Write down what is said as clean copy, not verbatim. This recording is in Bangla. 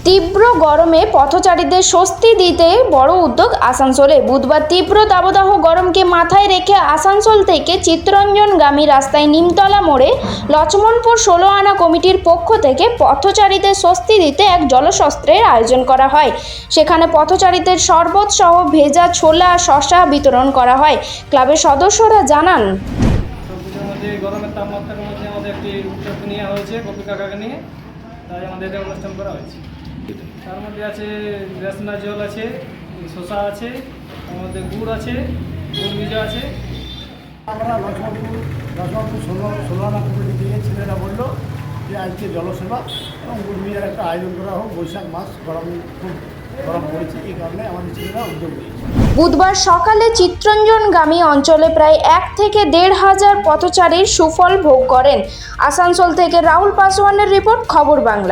তীব্র গরমে পথচারীদের স্বস্তি দিতে বড় উদ্যোগ আসানসোলে। বুধবার তীব্র দাবদাহ গরমকে মাথায় রেখে আসানসোল থেকে চিত্তরঞ্জনগামী রাস্তায় নিমতলা মোড়ে লক্ষ্মণপুর 16 আনা কমিটির পক্ষ থেকে পথচারীদের স্বস্তি দিতে এক জলশস্ত্রের আয়োজন করা হয়। সেখানে পথচারীদের শরবত সহ ভেজা ছোলা শসা বিতরণ করা হয়। ক্লাবের সদস্যরা জানান, গরমের তাপমাত্রার মধ্যে আমাদের একটি উদ্যোগ নেওয়া হয়েছে কপি কাকাকে নিয়ে, তাই আমাদের এটা অনুষ্ঠান করা হয়েছে। তার মধ্যে আছে রেশনা জল আছে, শসা আছে, তার মধ্যে গুড় আছে, গুড় ভিজা আছে। আমরা লক্ষ্মণপুর 16 আনা কমিটি দিয়ে ছেলেরা বললো যে আজকে জলসেবা এবং গুড় ভিজার একটা আয়োজন করা হোক। বৈশাখ মাস খুব গরম পড়েছে, এই কারণে আমাদের ছেলেরা উদ্যোগ নিয়েছে। বুধবার সকালে চিত্তরঞ্জনগামী অঞ্চলে প্রায় 1 থেকে 1.5 হাজার পথচারীর সুফল ভোগ করেন। আসানসোল থেকে রাহুল পাসওয়ানের রিপোর্ট, খবর বাংলা।